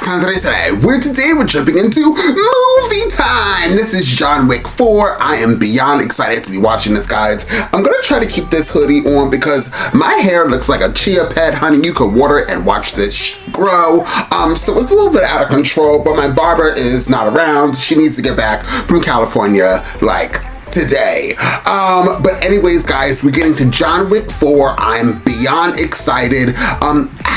Continental, where today we're jumping into movie time. This is John Wick 4. I am beyond excited to be watching this, guys. I'm gonna try to keep this hoodie on because my hair looks like a chia pet. Honey, you could water it and watch this grow. So it's a little bit out of control, but my barber is not around. She needs to get back from California like today. But anyways, guys, we're getting to John Wick 4. I'm beyond excited.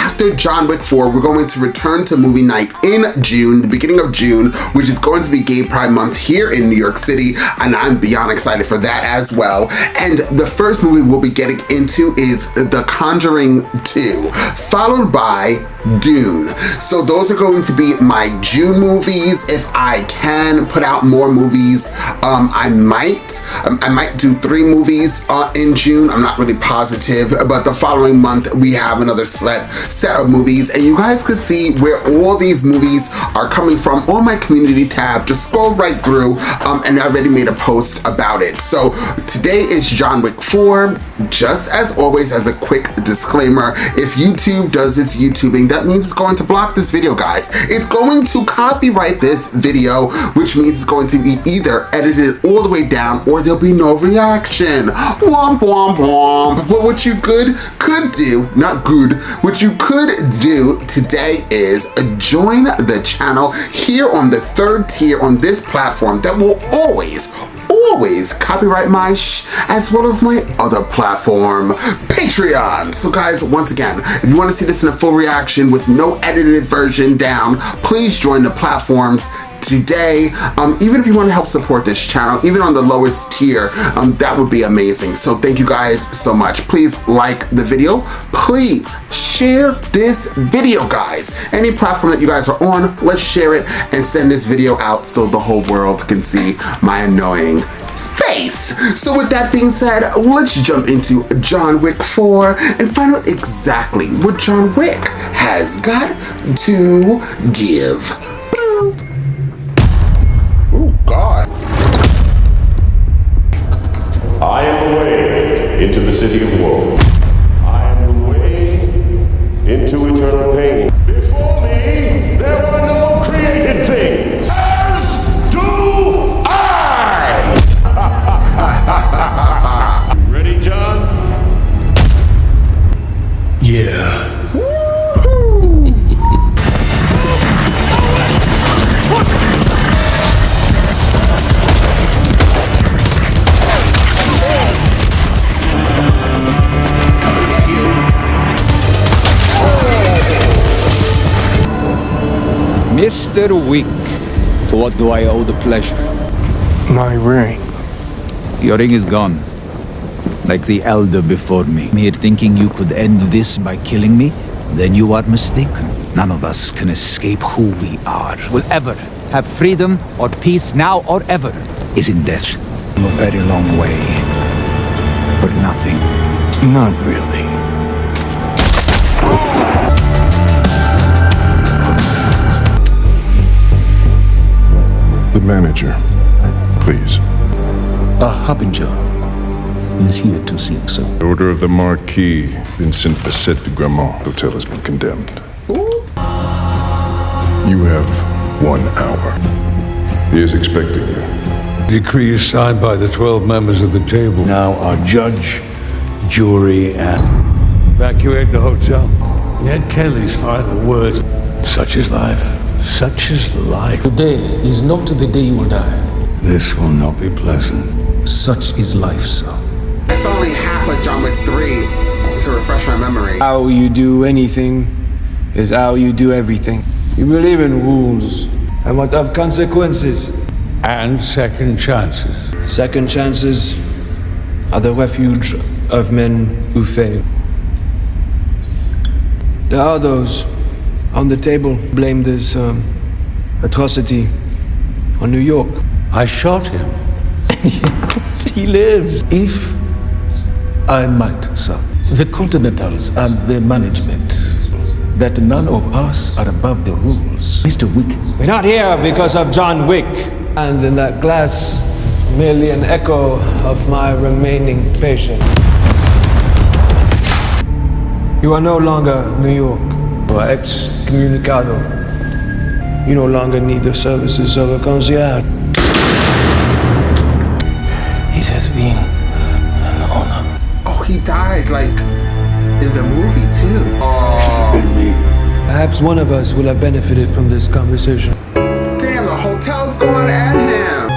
After John Wick 4, we're going to return to movie night in June, the beginning of June, which is going to be Gay Pride Month here in New York City, and I'm beyond excited for that as well. And the first movie we'll be getting into is The Conjuring 2, followed by Dune. So those are going to be my June movies. If I can put out more movies, I might do 3 movies in June. I'm not really positive, but the following month we have another set of movies, and you guys can see where all these movies are coming from on my community tab. Just scroll right through, and I already made a post about it. So today is John Wick 4. Just as always, as a quick disclaimer, if YouTube does its YouTubing, that means it's going to block this video, guys. It's going to copyright this video, which means it's going to be either edited all the way down or there'll be no reaction. Womp womp womp. But what you could do, not good, what you could do today is join the channel here on the 3rd tier on this platform that will always copyright my as well as my other platform, Patreon. So guys, once again, if you want to see this in a full reaction with no edited version down, please join the platforms today. Even if you want to help support this channel, even on the lowest tier, that would be amazing. So thank you guys so much. Please like the video. Please share this video, guys. Any platform that you guys are on, let's share it and send this video out so the whole world can see my annoying face. So with that being said, let's jump into John Wick 4 and find out exactly what John Wick has got to give. Oh God. I am the way into the city of woe. I am the way into eternal pain. Before me, there are no created things. As do I! You ready, John? Yeah. Mr. Wick, to what do I owe the pleasure? My ring. Your ring is gone. Like the elder before me. Mere thinking you could end this by killing me? Then you are mistaken. None of us can escape who we are. Will ever have freedom or peace now or ever is in death. A very long way. For nothing. Not really. The manager, please. A harbinger is here to see you, sir. The order of the Marquis, Vincent Bassett de Gramont. Hotel has been condemned. You have 1 hour. He is expecting you. Decree is signed by the 12 members of the table. Now our judge, jury, and... Evacuate the hotel. Ned Kelly's final words. Such is life. Such is life. Today is not the day you will die. This will not be pleasant. Such is life, sir. It's only half of John Wick 3 to refresh my memory. How you do anything is how you do everything. You believe in rules and what have consequences. And second chances. Second chances are the refuge of men who fail. There are those on the table blame this atrocity on New York. I shot him. He lives. If I might, sir, the Continentals and their management, that none of us are above the rules. Mr. Wick. We're not here because of John Wick. And in that glass is merely an echo of my remaining patience. You are no longer New York. You are excommunicado. You no longer need the services of a concierge. It has been an honor. Oh, he died, like, in the movie, too. Oh. Perhaps one of us will have benefited from this conversation. Damn, the hotel's going at him.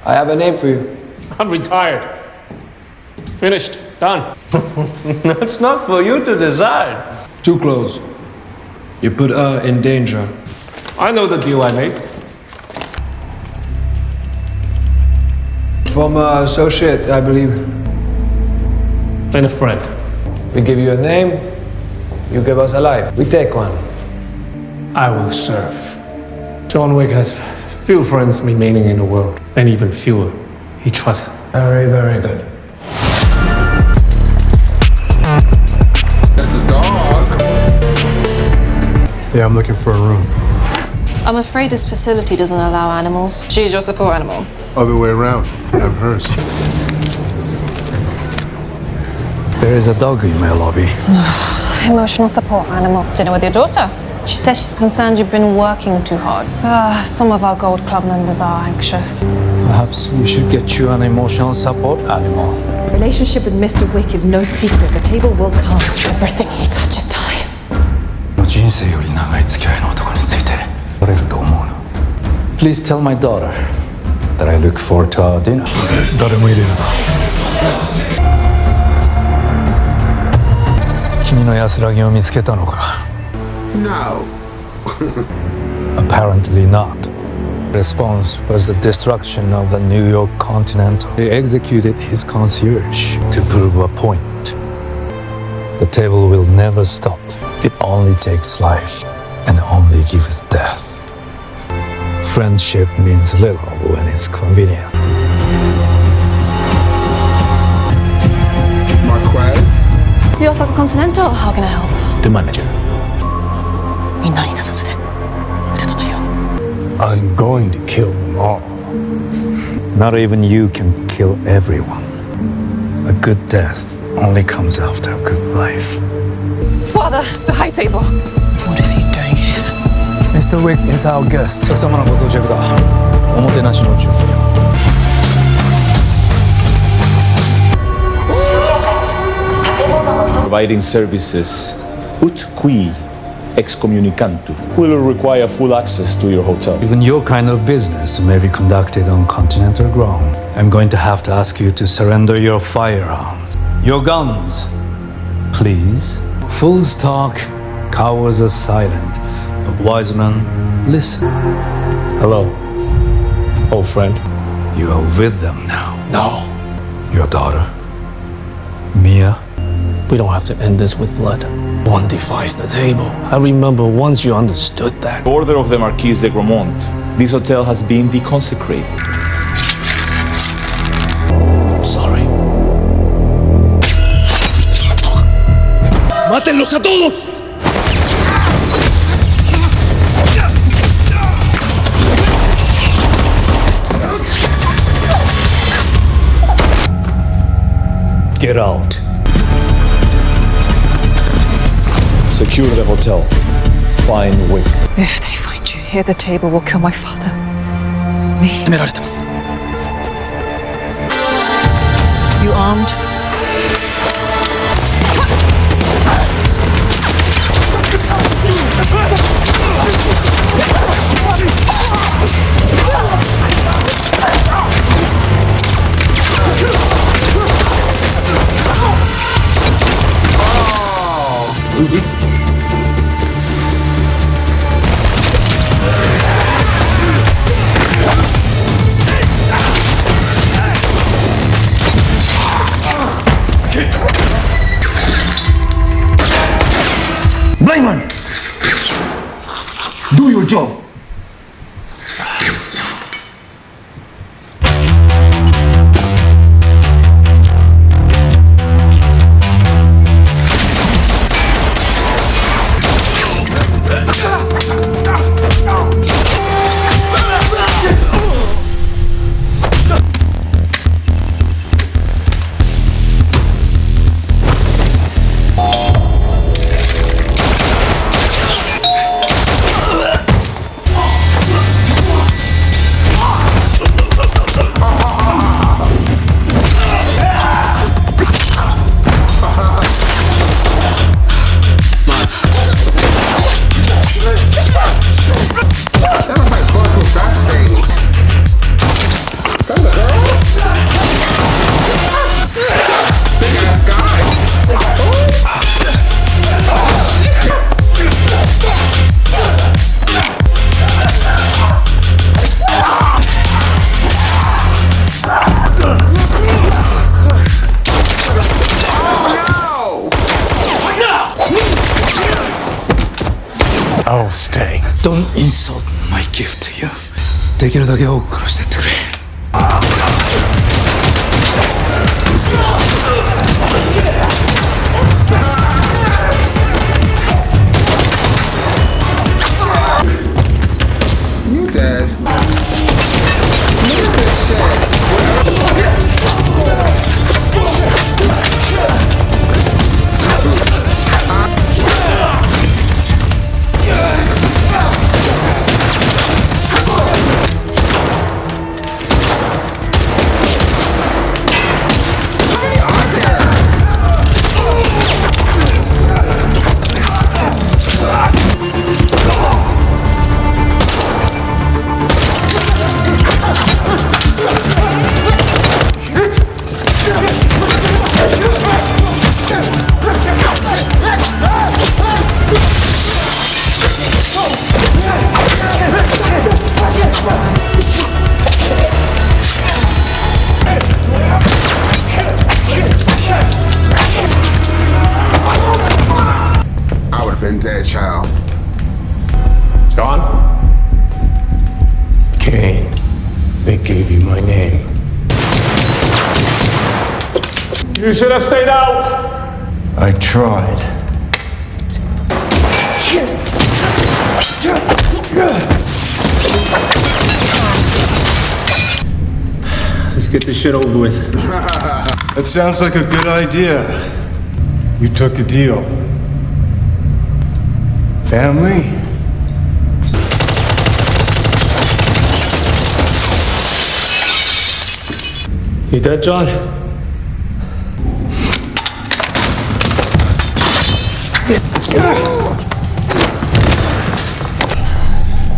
I have a name for you. I'm retired. Finished. Done. That's not for you to decide. Too close. You put her in danger. I know the deal I made. Former associate, I believe. And a friend. We give you a name, you give us a life. We take one. I will serve. John Wick has few friends remaining in the world, and even fewer he trusts. Very, very good. That's a dog. Yeah, I'm looking for a room. I'm afraid this facility doesn't allow animals. She's your support animal. Other way around. I'm hers. There is a dog in my lobby. Emotional support animal. Dinner with your daughter. She says she's concerned you've been working too hard. Some of our Gold Club members are anxious. Perhaps we should get you an emotional support animal. Relationship with Mr. Wick is no secret. The table will come. Everything he touches dies. 人生より長い付き合いの男について取れると思うな。Please tell my daughter that I look forward to our dinner. 誰も入れるな。君の安らぎを見つけたのか。No. Apparently not. Response was the destruction of the New York Continental. He executed his concierge to prove a point. The table will never stop. It only takes life and only gives death. Friendship means little when it's convenient. Marquez? It's the Osaka Continental. How can I help? The manager. I'm going to kill them all. Not even you can kill everyone. A good death only comes after a good life. Father, the high table. What is he doing here? Mr. Wick is our guest. お客様のご到着だ。おもてなしの準備を。Providing services ut qui excommunicantur will require full access to your hotel. Even your kind of business may be conducted on continental ground. I'm going to have to ask you to surrender your firearms. Your guns, please. Fools talk, cowards are silent, but wise men listen. Hello, old friend. You are with them now. No. Your daughter, Mia. We don't have to end this with blood. One defies the table. I remember once you understood that. Order of the Marquis de Gromont. This hotel has been deconsecrated. I'm sorry. ¡Mátenlos a todos! Get out. Secure the hotel. Find Wick. If they find you here, the table will kill my father. Me. You armed? Blind man! Do your job! Don't insult my gift to you. できるだけ多く殺してってくれ。You dead. Look at this shit. Dead child. John? Cain. They gave you my name. You should have stayed out! I tried. Let's get this shit over with. That sounds like a good idea. You took a deal. Family? You dead, John?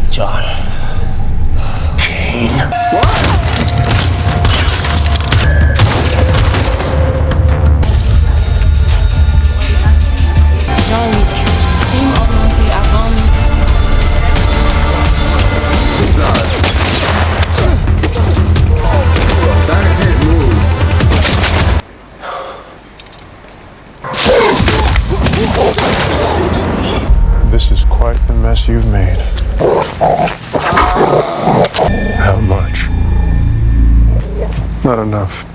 John. Cain. John Wick, crime augmenté avant. That is his move. This is quite the mess you've made. How much? Not enough.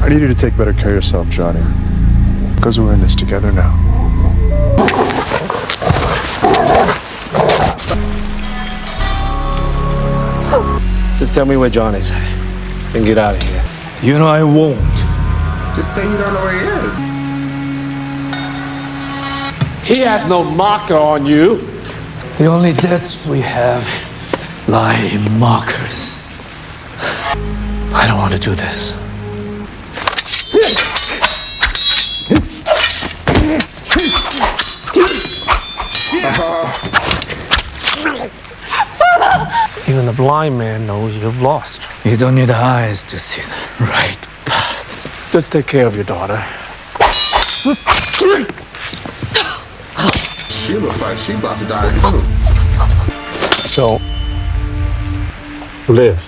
I need you to take better care of yourself, Johnny. Because we're in this together now. Just tell me where John is and get out of here. You know I won't. Just say you don't know where he is. He has no marker on you. The only debts we have lie in markers. I don't want to do this. Even the blind man knows you've lost. You don't need eyes to see the right path. Just take care of your daughter. She looks like she about to die too. So, live.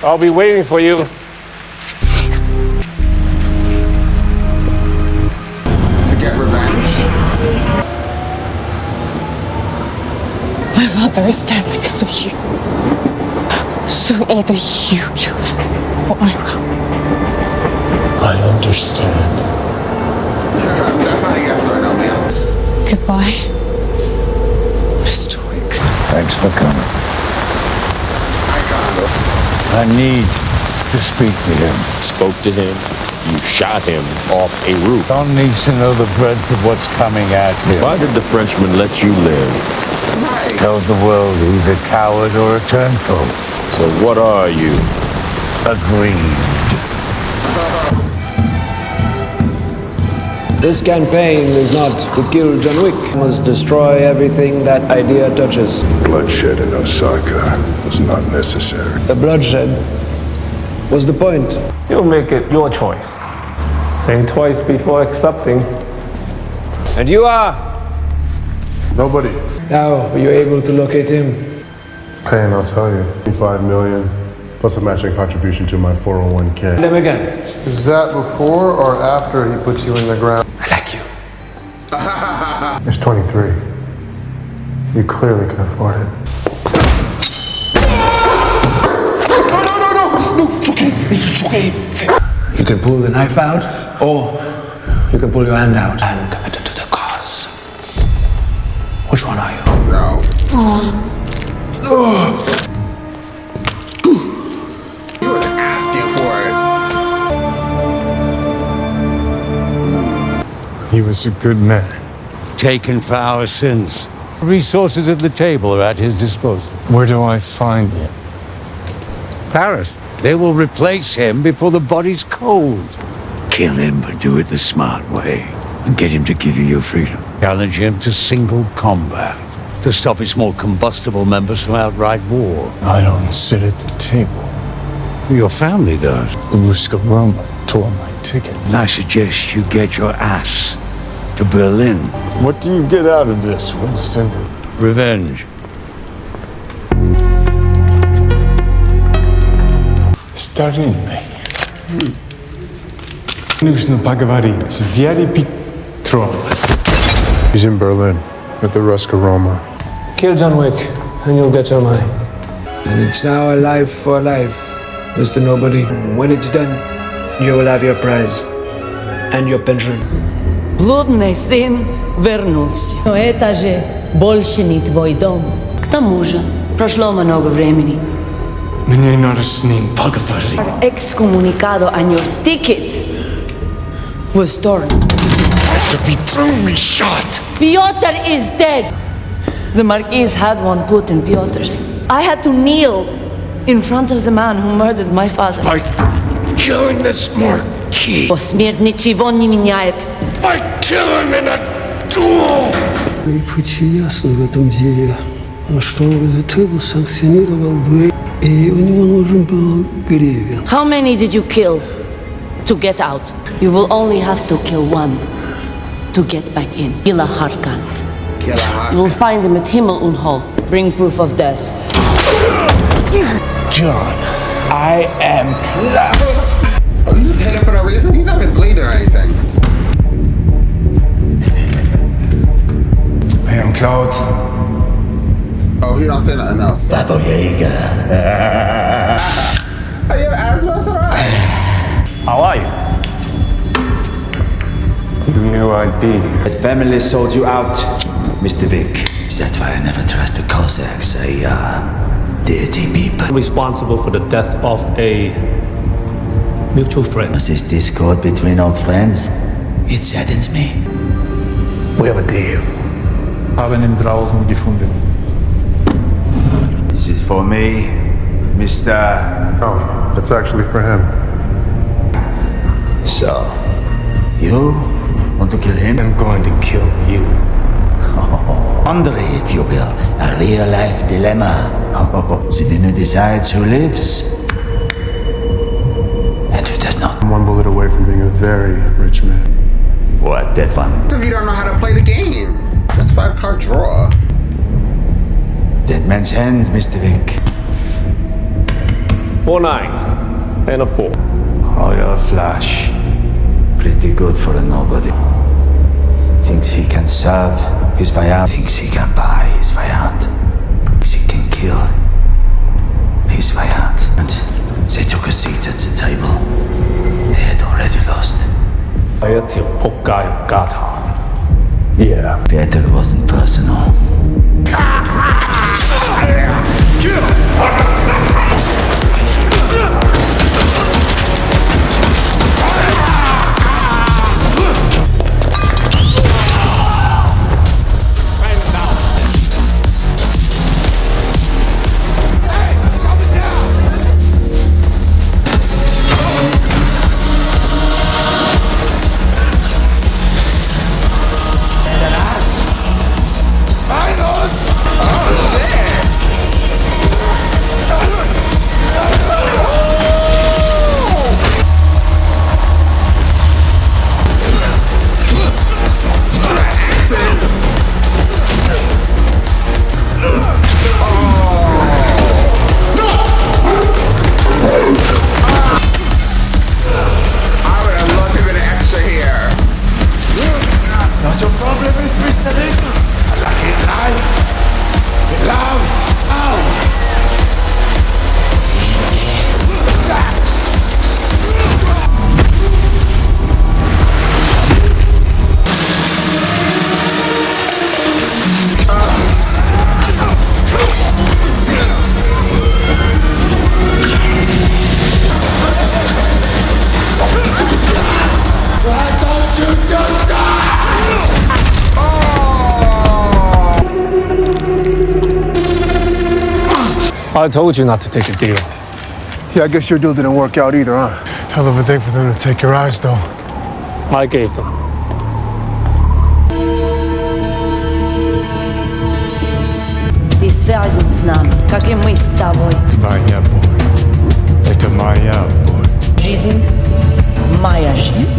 I'll be waiting for you. To get revenge. My mother is dead because of you. So either you kill her or I will. I understand. That's not a yes right now, man. Goodbye, Mr. Wick. Thanks for coming. I need to speak to him. Spoke to him. You shot him off a roof. John needs to know the breadth of what's coming at him. Why did the Frenchman let you live? Right. Tell the world he's a coward or a turncoat. So what are you? Agreed. This campaign is not to kill John Wick. We must destroy everything that idea touches. Bloodshed in Osaka was not necessary. The bloodshed was the point. You'll make it your choice. Think twice before accepting. And you are? Nobody. How were you able to locate him? Paying, I'll tell you. $5 million plus a matching contribution to my 401k. Them again. Is that before or after he puts you in the ground? I like you. It's 23. You clearly can afford it. No, it's okay. It's okay. You can pull the knife out, or you can pull your hand out and commit it to the cause. Which one are you? No. He was asking for it. He was a good man. Taken for our sins. Resources at the table are at his disposal. Where do I find him? Paris. They will replace him before the body's cold. Kill him, but do it the smart way. And get him to give you your freedom. Challenge him to single combat. To stop his more combustible members from outright war. I don't sit at the table. Your family does. The risk of Roma tore my ticket. And I suggest you get your ass to Berlin. What do you get out of this, Winston? Revenge. Старинный. Нужно поговорить. Дядя Петрович. He's in Berlin, at the Ruska Roma. Kill John Wick, and you'll get your money. And it's now a life for life, Mr. Nobody. When it's done, you will have your prize and your pension. Блудный сын вернулся. Но это же больше не твой дом. К тому же, прошло много времени. Мне надо с ним поговорить. Excommunicado and your ticket was torn. Это Петрович shot. Piotr is dead. The Marquis had one put in Piotr's. I had to kneel in front of the man who murdered my father. By killing this Marquis. Смерть ничего не меняет. By killing him in a duel. И пути ясно в этом деле, что the table санкционировал дуэль, и у него нужен был гривен. How many did you kill to get out? You will only have to kill one to get back in. Gila Harkan. You will find him at Himmel und Hol. Bring proof of death. John, I am Oh, you just hit him for no reason? He's not been bleeding or anything. I am Klaus. Oh, he don't say nothing else. Baba Yaga. Are you asked us alright? How are you? No idea. The family sold you out, Mr. Wick. That's why I never trust the Cossacks. Dirty people. Responsible for the death of a mutual friend. Was this discord between old friends? It saddens me. We have a deal. Haben ihn draußen gefunden. This is for me, Mr. Oh, that's actually for him. So, you want to kill him? I'm going to kill you. Andre, if you will, a real-life dilemma. The winner decides who lives and who does not. I'm one bullet away from being a very rich man. What, that one? If you don't know how to play the game, that's a 5-card draw. Dead man's hand, Mr. Wick. 4 9s and a 4. Royal flush. Pretty good for a nobody. Thinks he can serve his Vayant. Thinks he can buy his Vayant. Thinks he can kill his Vayant. And they took a seat at the table. They had already lost. Yeah. Battle wasn't personal. I told you not to take a deal. Yeah, I guess your deal didn't work out either, huh? Hell of a thing for them to take your eyes, though. I gave them. Ты связан с нами, как и мы с тобой. Твоя боль. Это моя боль. Жизнь — моя жизнь.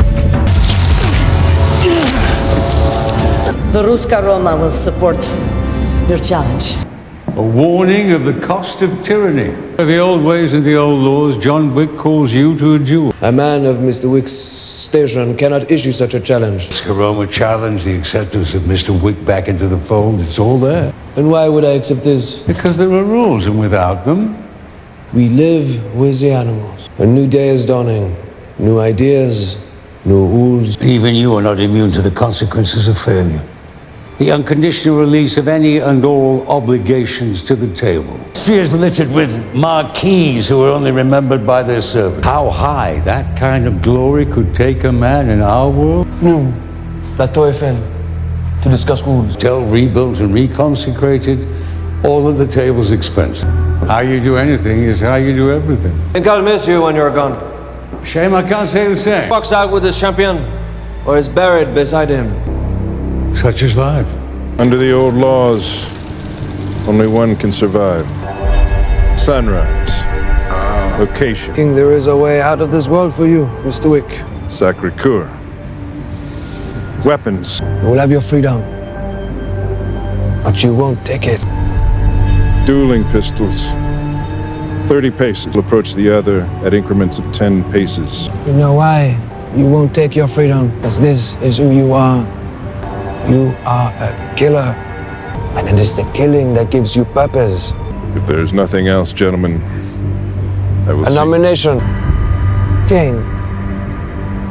The Ruska Roma will support your challenge. A warning of the cost of tyranny. The old ways and the old laws, John Wick calls you to a duel. A man of Mr. Wick's station cannot issue such a challenge. Scaroma challenged the acceptance of Mr. Wick back into the fold. It's all there. And why would I accept this? Because there are rules, and without them... We live with the animals. A new day is dawning. New ideas, new rules. Even you are not immune to the consequences of failure. The unconditional release of any and all obligations to the table. History is littered with marquises who are only remembered by their service. How high that kind of glory could take a man in our world? Nous, la Tour Eiffel, to discuss rules. Till rebuilt and reconsecrated, all of the table's expense. How you do anything is how you do everything. I think I'll miss you when you're gone. Shame I can't say the same. Walks out with his champion, or is buried beside him. Such is life. Under the old laws, only one can survive. Sunrise. Location. King, there is a way out of this world for you, Mr. Wick. Sacré-Cœur. Weapons. You will have your freedom, but you won't take it. Dueling pistols. 30 paces. Will approach the other at increments of 10 paces. You know why you won't take your freedom? Because this is who you are. You are a killer. And it is the killing that gives you purpose. If there is nothing else, gentlemen, I will A nomination. King.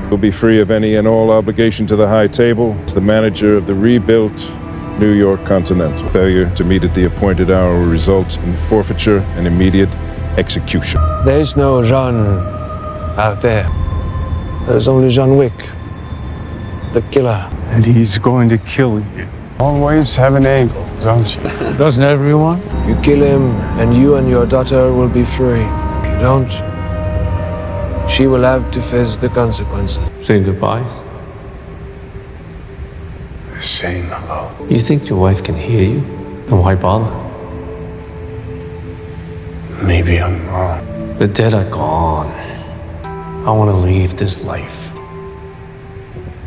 Will be free of any and all obligation to the High Table as the manager of the rebuilt New York Continental. Failure to meet at the appointed hour will result in forfeiture and immediate execution. There is no John out there. There's only John Wick, the killer. And he's going to kill you. Always have an angle, don't you? Doesn't everyone? You kill him, and you and your daughter will be free. If you don't, she will have to face the consequences. Saying goodbyes? Saying hello. You think your wife can hear you? Then why bother? Maybe I'm wrong. The dead are gone. I want to leave this life.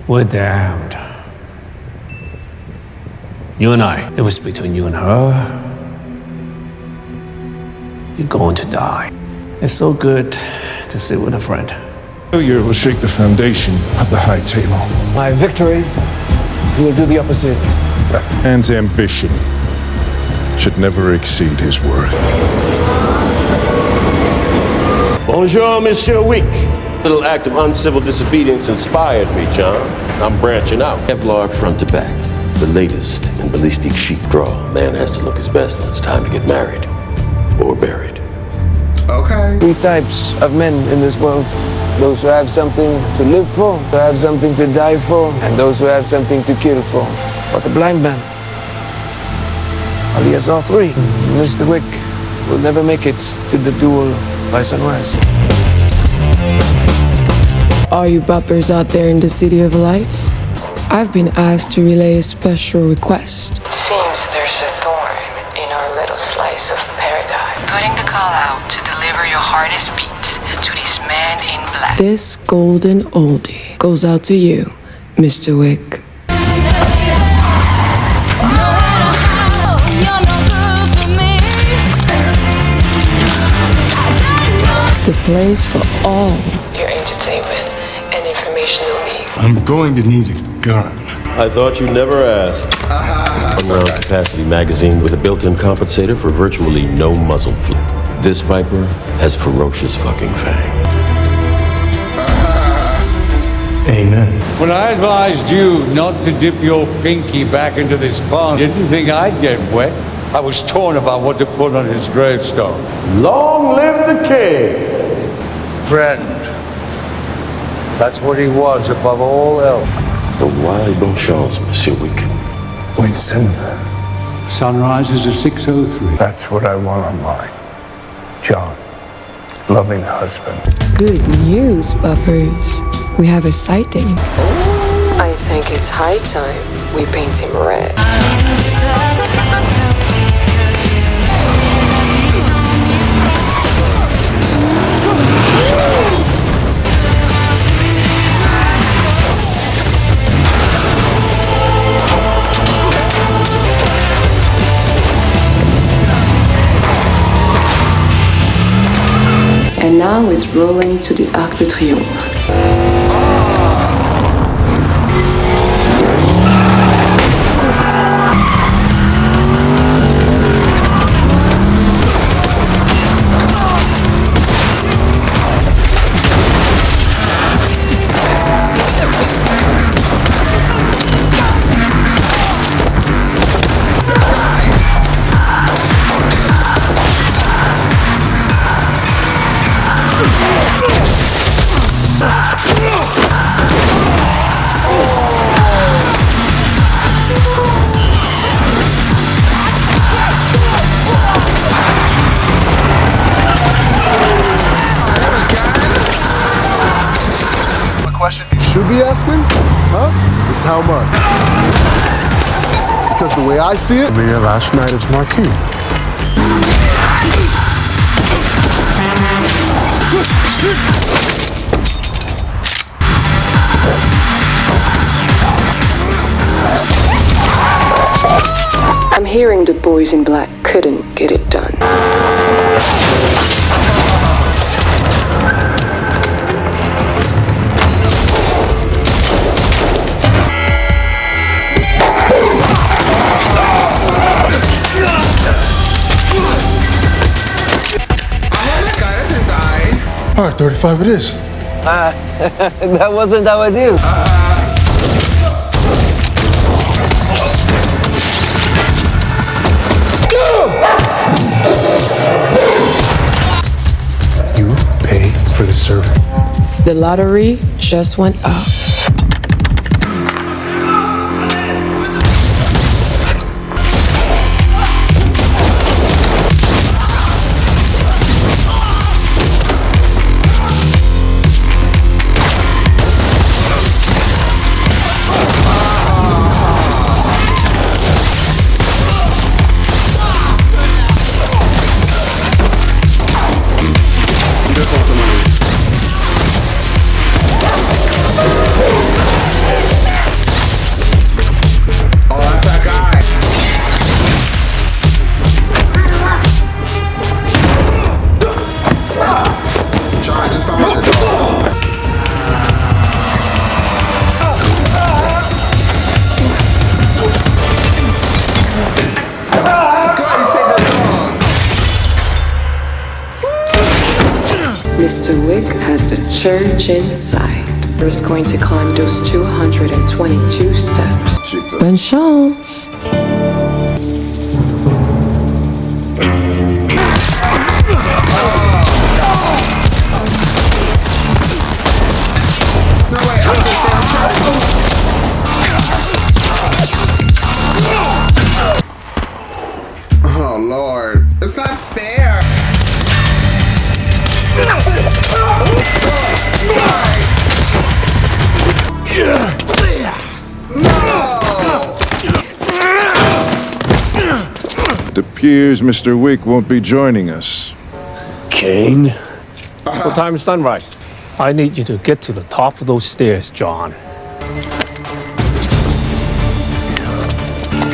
We're damned. You and I, it was between you and her. You're going to die. It's so good to sit with a friend. Failure will shake the foundation of the High Table. My victory will do the opposite. A man's ambition should never exceed his worth. Bonjour, Monsieur Wick. Little act of uncivil disobedience inspired me, John. I'm branching out. Kevlar front to back. The latest in ballistic chic draw. Man has to look his best when it's time to get married. Or buried. Okay. 3 types of men in this world. Those who have something to live for, who have something to die for, and those who have something to kill for. But the blind man, well, he has all 3. Mr. Wick will never make it to the duel by sunrise. All you boppers out there in the City of Lights, I've been asked to relay a special request. Seems there's a thorn in our little slice of paradise. Putting the call out to deliver your hardest beats to this man in black. This golden oldie goes out to you, Mr. Wick. The place for all Your entertainment and informational needs. I'm going to need a gun. I thought you'd never ask. One-round capacity magazine with a built-in compensator for virtually no muzzle flip. This Viper has ferocious fucking fang. Amen. When I advised you not to dip your pinky back into this pond, didn't you think I'd get wet? I was torn about what to put on his gravestone. Long live the king! Friend. That's what he was above all else. The wide bon chance, Monsieur Wick. Winston, Sunrise is at 6:03. that's what I want on mine. John, loving husband. Good news, Buppers. We have a sighting. I think it's high time we paint him red. And now it's rolling to the Arc de Triomphe. Question you should be asking, is how much? Because the way I see it, your last night as Marquis. I'm hearing the boys in black couldn't get it done. All right, 35 it is. That wasn't our deal. You pay for the servant. The lottery just went up. Mr. Wick has the church inside. He's going to climb those 222 steps. Bonne chance. Oh Lord, it's not fair. It appears Mr. Wick won't be joining us. Kane? What time is sunrise? I need you to get to the top of those stairs, John.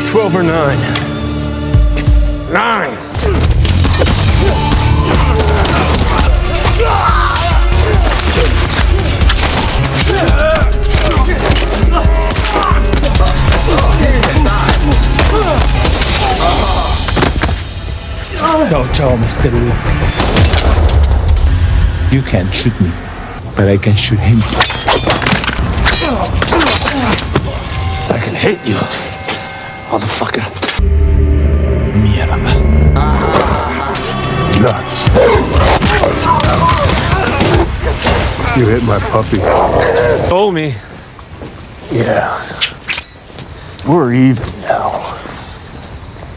12 or 9. 9! Ciao, Mr. Wick. You can't shoot me, but I can shoot him. I can hit you, motherfucker. Mierda. Nuts. You hit my puppy. Told me. Yeah. We're even now.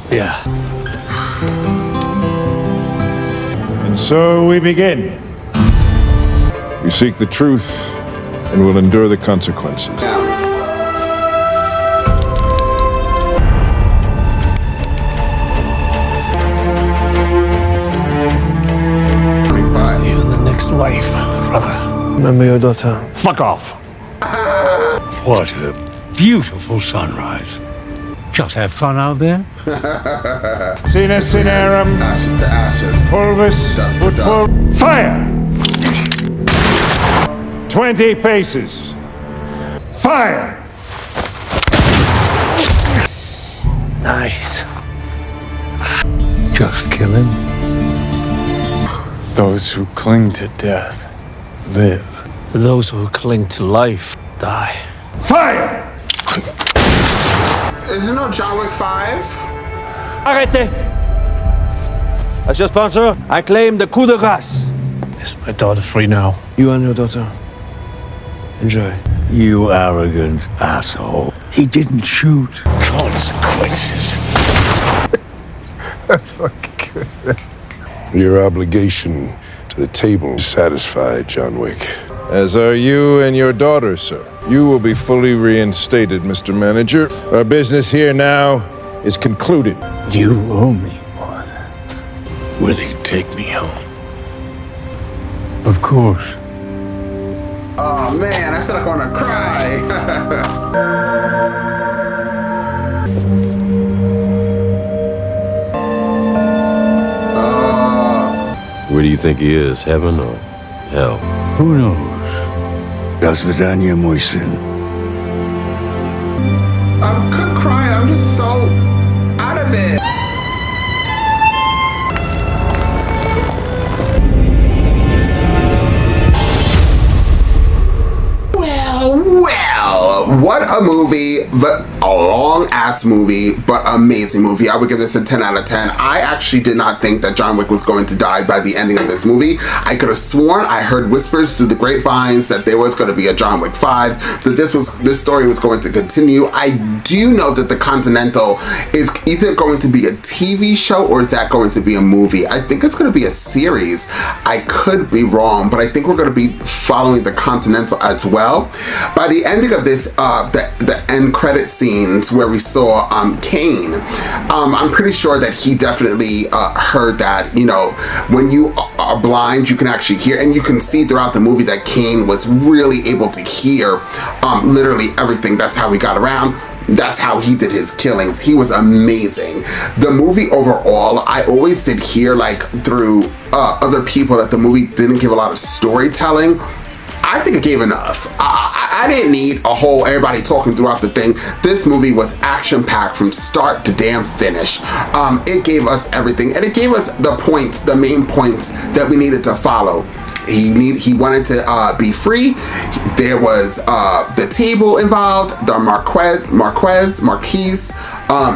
Yeah. So we begin. We seek the truth and will endure the consequences. See you in the next life, brother. Remember your daughter. Fuck off. What a beautiful sunrise. Just have fun out there. Sine Cinerum. Ashes to ashes. Pulvis. Dust to dust. Fire! 20 paces. Fire! Nice. Just kill him. Those who cling to death live. Those who cling to life die. Fire! Is there no John Wick 5? Arrêtez! As your sponsor, I claim the coup de grâce. Is my daughter free now? You and your daughter. Enjoy. You arrogant asshole. He didn't shoot. Consequences. That's fucking good. Your obligation to the table is satisfied, John Wick. As are you and your daughter, sir. You will be fully reinstated, Mr. Manager. Our business here now is concluded. You owe me one. Will you take me home? Of course. Oh man, I feel like I want to cry. Where do you think he is? Heaven or hell? Who knows? До свидания, мой сын. I could cry, I'm just so out of it. Well, what a movie, a long-ass movie, but amazing movie. I would give this a 10 out of 10. I actually did not think that John Wick was going to die by the ending of this movie. I could have sworn I heard whispers through the grapevines that there was going to be a John Wick 5, that this story was going to continue. I do know that the Continental is either going to be a TV show or is that going to be a movie. I think it's going to be a series. I could be wrong, but I think we're going to be following the Continental as well. By the ending of this, the end credit scenes where we saw Kane, I'm pretty sure that he definitely heard that, you know, when you are blind, you can actually hear, and you can see throughout the movie that Kane was really able to hear literally everything. That's how he got around. That's how he did his killings. He was amazing. The movie overall, I always did hear, like, through other people, that the movie didn't give a lot of storytelling. I think it gave enough. I didn't need a whole everybody talking throughout the thing. This movie was action-packed from start to damn finish. It gave us everything, and it gave us the points, the main points that we needed to follow. He wanted to be free. There was the table involved, the Marquez.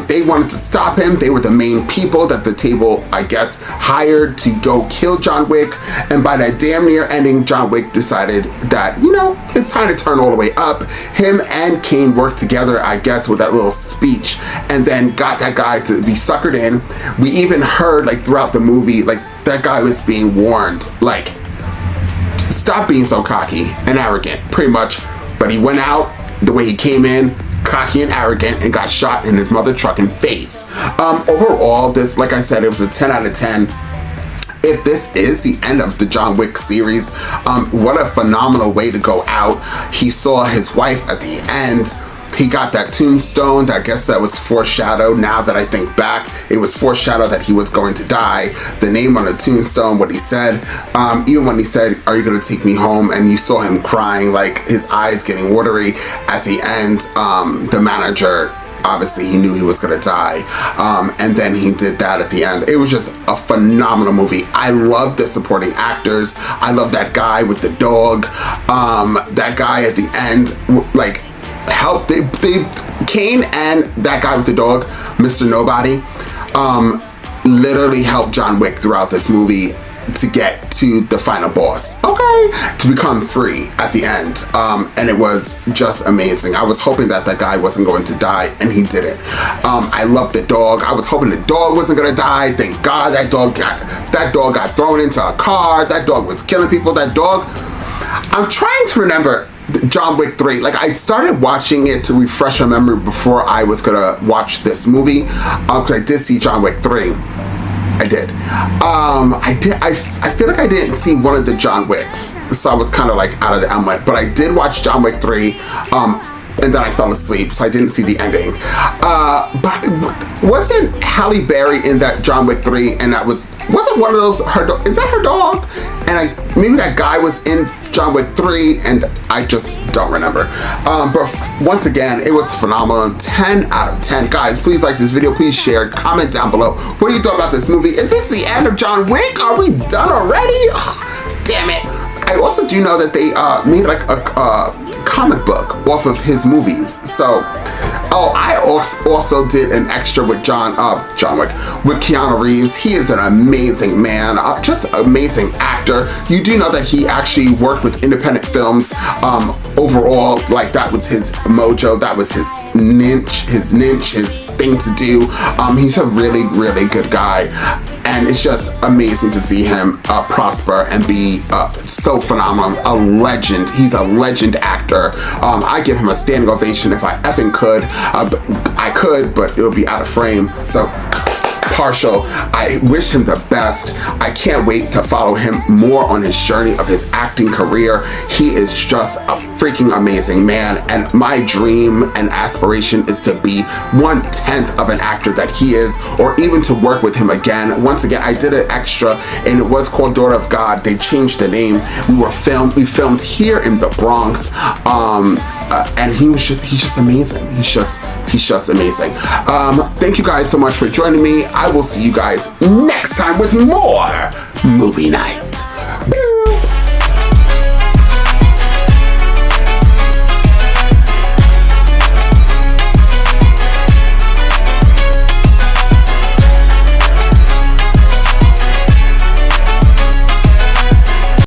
They wanted to stop him. They were the main people that the table, I guess, hired to go kill John Wick. And by that damn near ending, John Wick decided that, you know, it's time to turn all the way up. Him and Kane worked together, I guess, with that little speech, and then got that guy to be suckered in. We even heard, like, throughout the movie, like, that guy was being warned, like, stop being so cocky and arrogant, pretty much. But he went out the way he came in, cocky and arrogant, and got shot in his mother trucking face. Overall, this, like I said, it was a 10 out of 10. If this is the end of the John Wick series, what a phenomenal way to go out. He saw his wife at the end. He got that tombstone. I guess that was foreshadowed. Now that I think back, it was foreshadowed that he was going to die. The name on the tombstone, what he said, even when he said, "Are you going to take me home?" and you saw him crying, like his eyes getting watery at the end, the manager, obviously he knew he was going to die, and then he did that at the end. It was just a phenomenal movie. I love the supporting actors. I love that guy with the dog. That guy at the end, like, helped. Kane and that guy with the dog, Mr. Nobody, literally helped John Wick throughout this movie. to get to the final boss, okay? To become free at the end. And it was just amazing. I was hoping that guy wasn't going to die, and he didn't. I love the dog. I was hoping the dog wasn't gonna die. Thank God that dog got thrown into a car. That dog was killing people. That dog, I'm trying to remember John Wick 3. Like, I started watching it to refresh my memory before I was gonna watch this movie, because I did see John Wick 3. I did. I feel like I didn't see one of the John Wicks, so I was kind of like out of the element. But I did watch John Wick 3, and then I fell asleep, so I didn't see the ending. But wasn't Halle Berry in that John Wick 3? And that wasn't one of those is that her dog? And maybe that guy was in John Wick 3, and I just don't remember. But once again, it was phenomenal. 10 out of 10. Guys, please like this video. Please share. Comment down below. What do you thought about this movie? Is this the end of John Wick? Are we done already? Ugh, damn it. I also do know that they made like a comic book off of his movies. So, I also did an extra with John Wick with Keanu Reeves. He is an amazing man, just amazing actor. You do know that he actually worked with independent films. Overall, like, that was his mojo, that was his niche, his thing to do. He's a really, really good guy. And it's just amazing to see him prosper and be so phenomenal. A legend. He's a legend actor. I give him a standing ovation if I effing could. I could, but it would be out of frame. So, partial. I wish him the best. I can't wait to follow him more on his journey of his acting career. He is just a freaking amazing man, and my dream and aspiration is to be 1/10 of an actor that he is, or even to work with him again. Once again, I did an extra, and it was called Daughter of God. They changed the name. We filmed here in the Bronx, and he's just amazing. He's just amazing. Thank you guys so much for joining me. I will see you guys next time with more movie night.